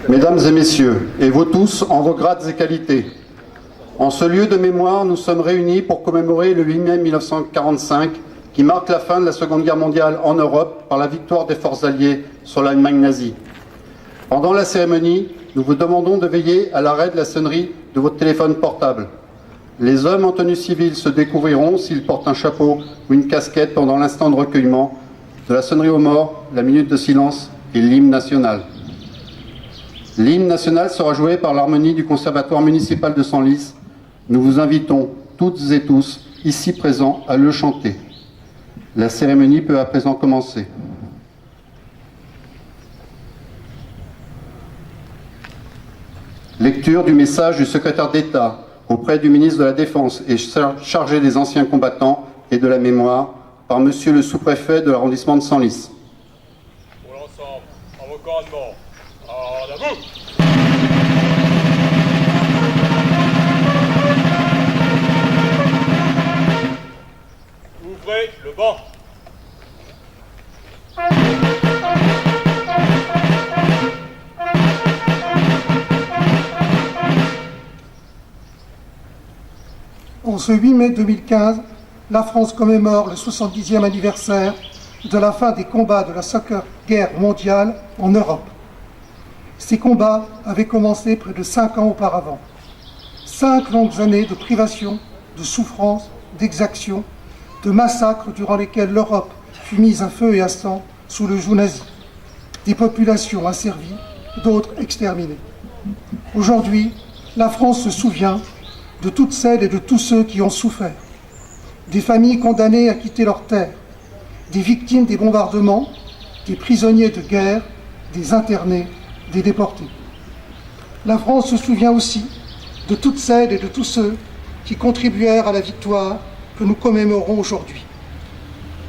Mesdames et messieurs, et vous tous en vos grades et qualités, en ce lieu de mémoire, nous sommes réunis pour commémorer le 8 mai 1945, qui marque la fin de la Seconde Guerre mondiale en Europe par la victoire des forces alliées sur l'Allemagne nazie. Pendant la cérémonie, nous vous demandons de veiller à l'arrêt de la sonnerie de votre téléphone portable. Les hommes en tenue civile se découvriront s'ils portent un chapeau ou une casquette pendant l'instant de recueillement de la sonnerie aux morts, la minute de silence et l'hymne national. L'hymne national sera joué par l'harmonie du Conservatoire municipal de Senlis. Nous vous invitons toutes et tous, ici présents, à le chanter. La cérémonie peut à présent commencer. Lecture du message du secrétaire d'État auprès du ministre de la Défense et chargé des anciens combattants et de la mémoire par monsieur le sous-préfet de l'arrondissement de Senlis. Pour l'ensemble, en vos commandements, en avant! Ouvrez le banc. En ce 8 mai 2015, la France commémore le 70e anniversaire de la fin des combats de la Seconde Guerre mondiale en Europe. Ces combats avaient commencé près de 5 ans auparavant. 5 longues années de privation, de souffrance, d'exaction, de massacres durant lesquels l'Europe fut mise à feu et à sang sous le joug nazi. Des populations asservies, d'autres exterminées. Aujourd'hui, la France se souvient de toutes celles et de tous ceux qui ont souffert. Des familles condamnées à quitter leurs terres, des victimes des bombardements, des prisonniers de guerre, des internés, des déportés. La France se souvient aussi de toutes celles et de tous ceux qui contribuèrent à la victoire que nous commémorons aujourd'hui.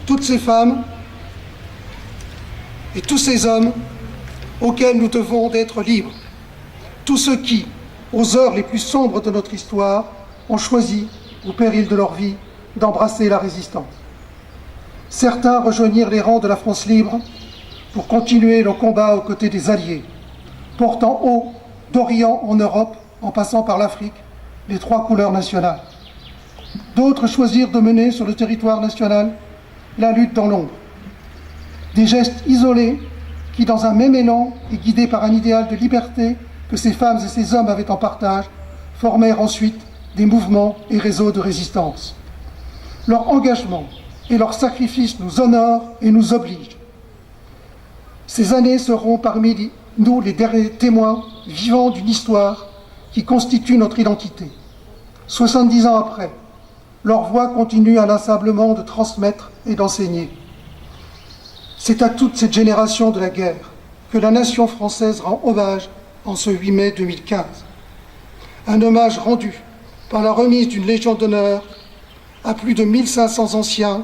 Toutes ces femmes et tous ces hommes auxquels nous devons d'être libres. Tous ceux qui, aux heures les plus sombres de notre histoire, ont choisi, au péril de leur vie, d'embrasser la résistance. Certains rejoignirent les rangs de la France libre pour continuer le combat aux côtés des Alliés, portant haut, d'Orient en Europe, en passant par l'Afrique, les 3 couleurs nationales. D'autres choisirent de mener sur le territoire national la lutte dans l'ombre. Des gestes isolés qui, dans un même élan et guidés par un idéal de liberté que ces femmes et ces hommes avaient en partage, formèrent ensuite des mouvements et réseaux de résistance. Leur engagement et leur sacrifice nous honorent et nous obligent. Ces années seront parmi nous les derniers témoins vivants d'une histoire qui constitue notre identité. 70 ans après, leur voix continue inlassablement de transmettre et d'enseigner. C'est à toute cette génération de la guerre que la nation française rend hommage en ce 8 mai 2015. Un hommage rendu par la remise d'une Légion d'honneur à plus de 1500 anciens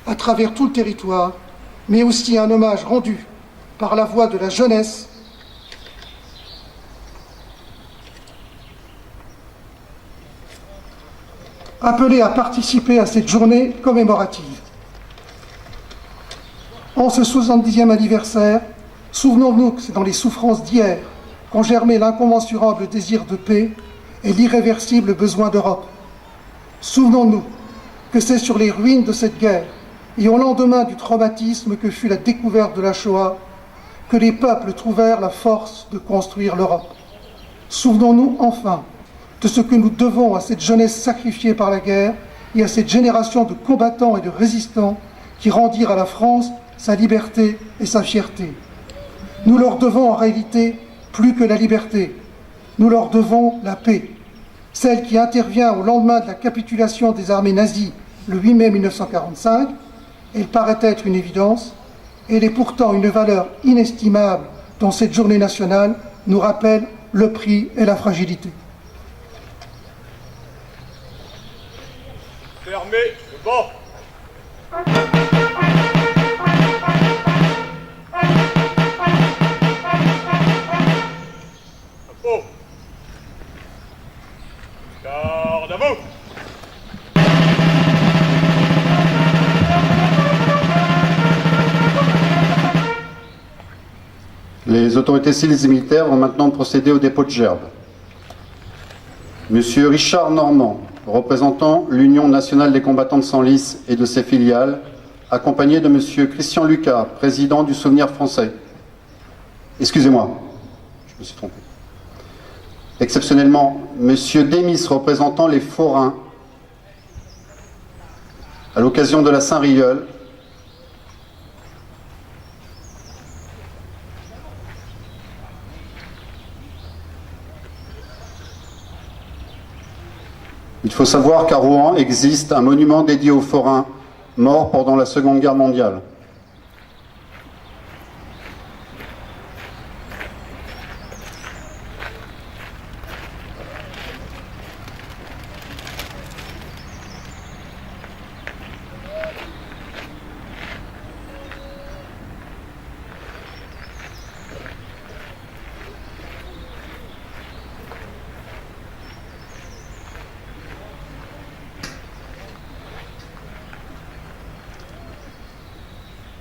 à travers tout le territoire, mais aussi un hommage rendu par la voix de la jeunesse appelée à participer à cette journée commémorative. En ce 70e anniversaire, souvenons-nous que c'est dans les souffrances d'hier qu'ont germé l'incommensurable désir de paix et l'irréversible besoin d'Europe. Souvenons-nous que c'est sur les ruines de cette guerre et au lendemain du traumatisme que fut la découverte de la Shoah que les peuples trouvèrent la force de construire l'Europe. Souvenons-nous enfin de ce que nous devons à cette jeunesse sacrifiée par la guerre et à cette génération de combattants et de résistants qui rendirent à la France sa liberté et sa fierté. Nous leur devons en réalité plus que la liberté, nous leur devons la paix, celle qui intervient au lendemain de la capitulation des armées nazies le 8 mai 1945. Elle paraît être une évidence, elle est pourtant une valeur inestimable dont cette journée nationale nous rappelle le prix et la fragilité. Fermez le banc. Repos. Garde à vous. Les autorités civiles et militaires vont maintenant procéder au dépôt de gerbes. Monsieur Richard Normand, représentant l'Union nationale des combattants de Senlis et de ses filiales, accompagné de Monsieur Christian Lucas, président du Souvenir français. Excusez-moi, je me suis trompé. Exceptionnellement, Monsieur Démis, représentant les forains, à l'occasion de la Saint-Rieul. Il faut savoir qu'à Rouen existe un monument dédié aux forains morts pendant la Seconde Guerre mondiale.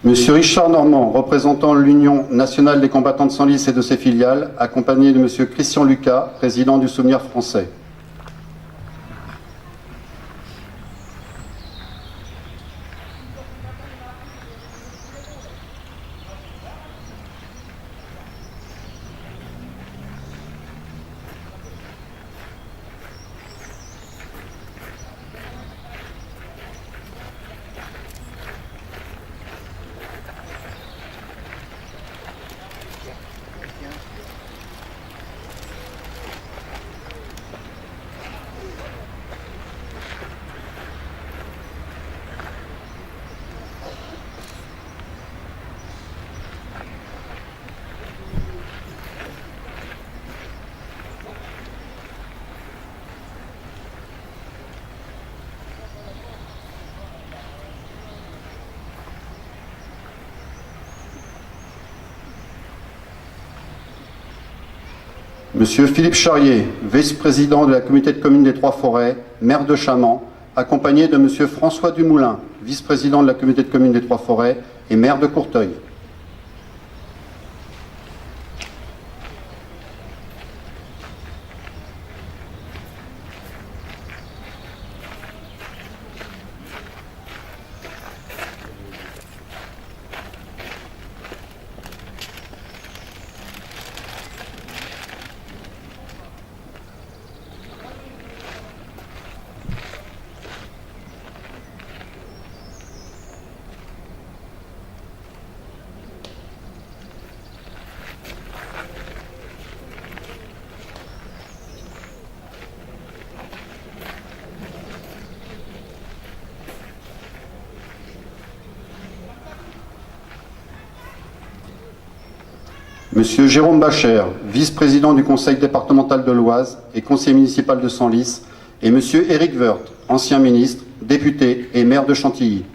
Monsieur Richard Normand, représentant l'Union nationale des combattants de Senlis et de ses filiales, accompagné de Monsieur Christian Lucas, président du Souvenir français. Monsieur Philippe Charrier, vice-président de la communauté de communes des Trois-Forêts, maire de Chamant, accompagné de Monsieur François Dumoulin, vice-président de la communauté de communes des Trois-Forêts et maire de Courteuil. Monsieur Jérôme Bacher, vice-président du conseil départemental de l'Oise et conseiller municipal de Senlis, et Monsieur Éric Woerth, ancien ministre, député et maire de Chantilly.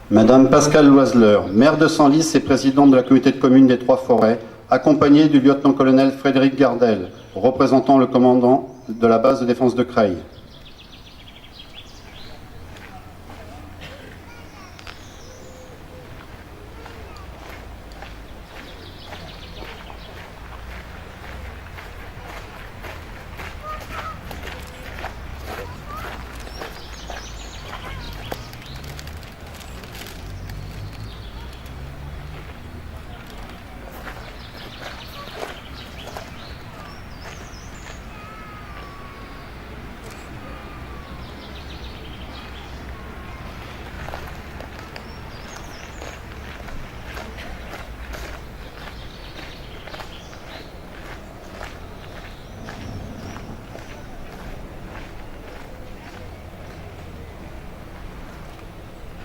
Madame Pascale Loiseleur, maire de Senlis et présidente de la communauté de communes des Trois-Forêts, accompagnée du lieutenant-colonel Frédéric Gardel, représentant le commandant de la base de défense de Creil.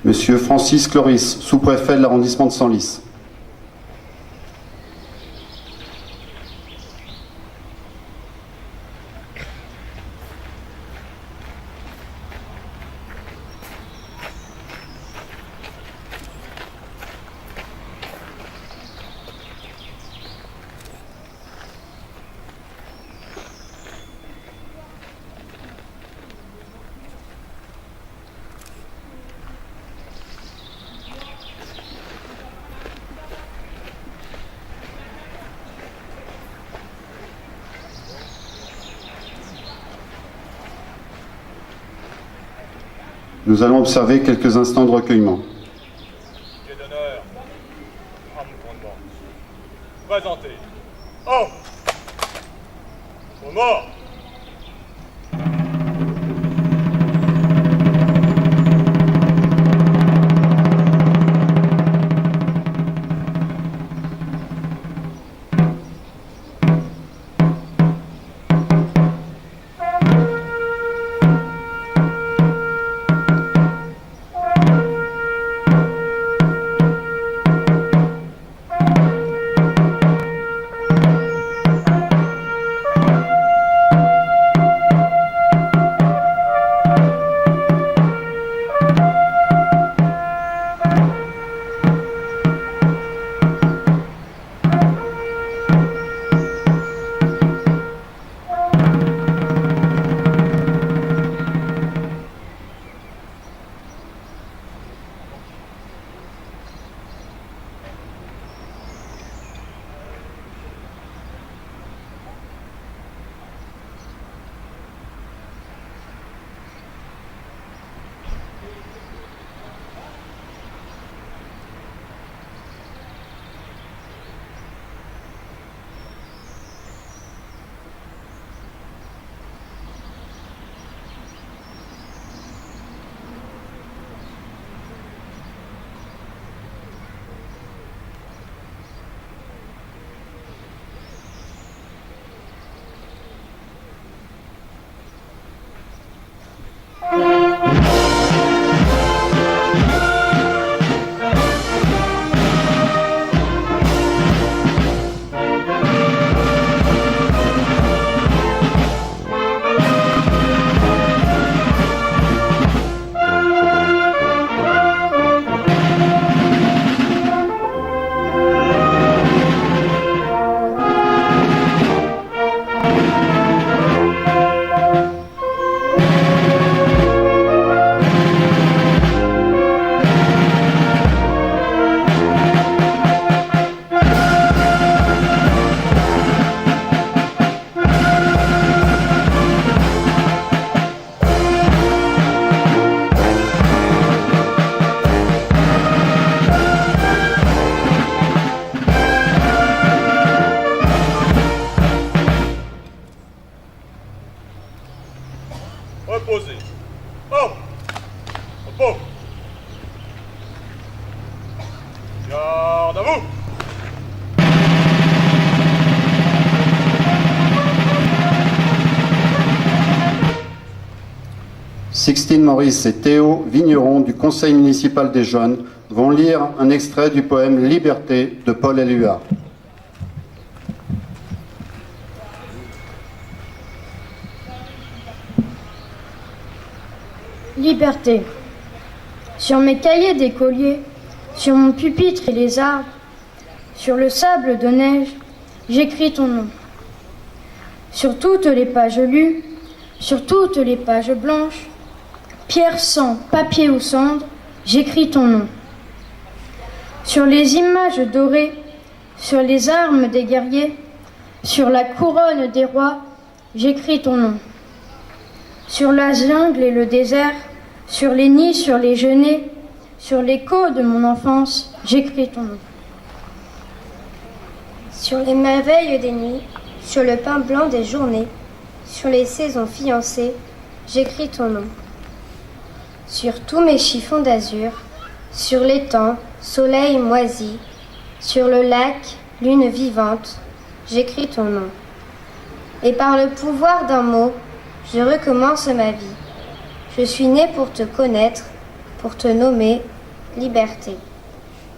Monsieur Francis Cloris, sous-préfet de l'arrondissement de Senlis. Nous allons observer quelques instants de recueillement. Pied d'honneur à mon commandement. Présentez. Oh aux morts. Reposez. Oh repos. Garde à vous. Sixtine Maurice et Théo Vigneron du Conseil municipal des jeunes vont lire un extrait du poème Liberté de Paul Éluard. Liberté. Sur mes cahiers d'écolier, sur mon pupitre et les arbres, sur le sable de neige, j'écris ton nom. Sur toutes les pages lues, sur toutes les pages blanches, pierre, sang, papier ou cendre, j'écris ton nom. Sur les images dorées, sur les armes des guerriers, sur la couronne des rois, j'écris ton nom. Sur la jungle et le désert, sur les nids, sur les genêts, sur l'écho de mon enfance, j'écris ton nom. Sur les merveilles des nuits, sur le pain blanc des journées, sur les saisons fiancées, j'écris ton nom. Sur tous mes chiffons d'azur, sur l'étang, soleil moisi, sur le lac, lune vivante, j'écris ton nom. Et par le pouvoir d'un mot, je recommence ma vie. Je suis né pour te connaître, pour te nommer liberté.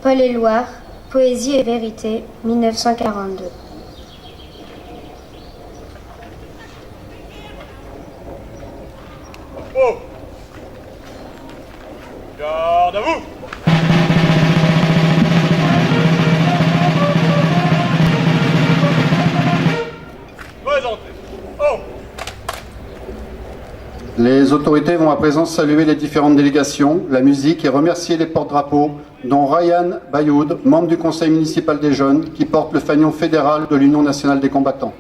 Paul Éluard, Poésie et vérité, 1942. Oh! Garde à vous! Présentez. Oh! Les autorités vont à présent saluer les différentes délégations, la musique et remercier les porte-drapeaux, dont Ryan Bayoud, membre du conseil municipal des jeunes, qui porte le fanion fédéral de l'Union nationale des combattants.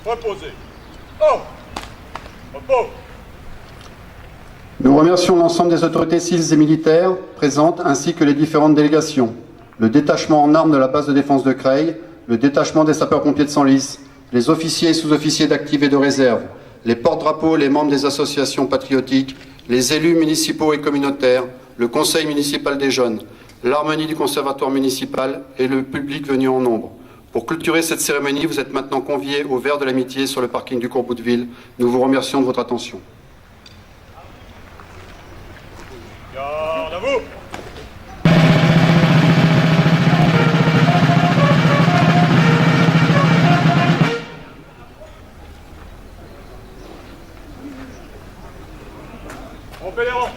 Reposez. Oh! Repos! Nous remercions l'ensemble des autorités civiles et militaires présentes ainsi que les différentes délégations, le détachement en armes de la base de défense de Creil, le détachement des sapeurs-pompiers de Senlis, les officiers et sous-officiers d'active et de réserve, les porte-drapeaux, les membres des associations patriotiques, les élus municipaux et communautaires, le conseil municipal des jeunes, l'harmonie du conservatoire municipal et le public venu en nombre. Pour clôturer cette cérémonie, vous êtes maintenant conviés au verre de l'amitié sur le parking du Cours Bouteville. Nous vous remercions de votre attention. Garde à vous! On fait les rangs.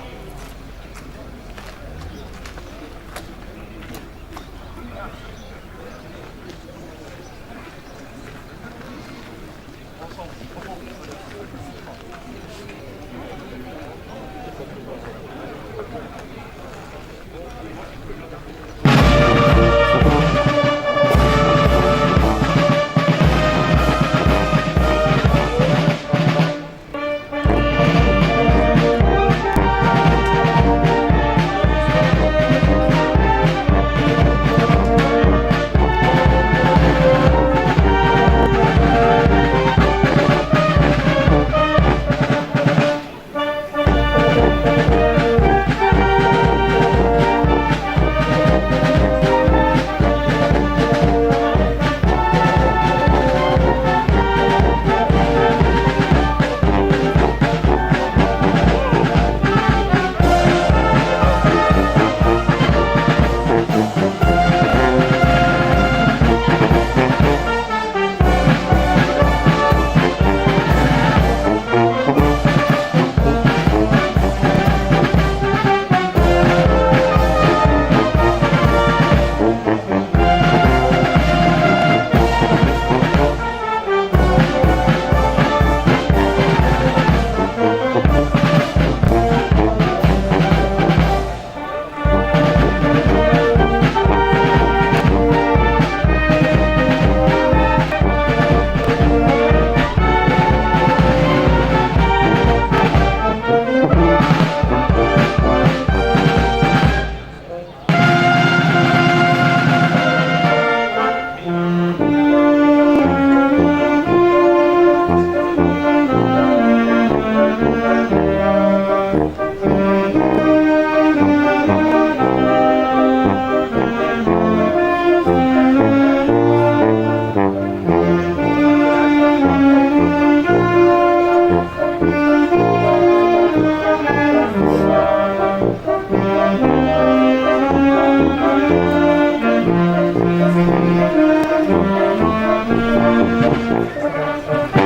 Thank you.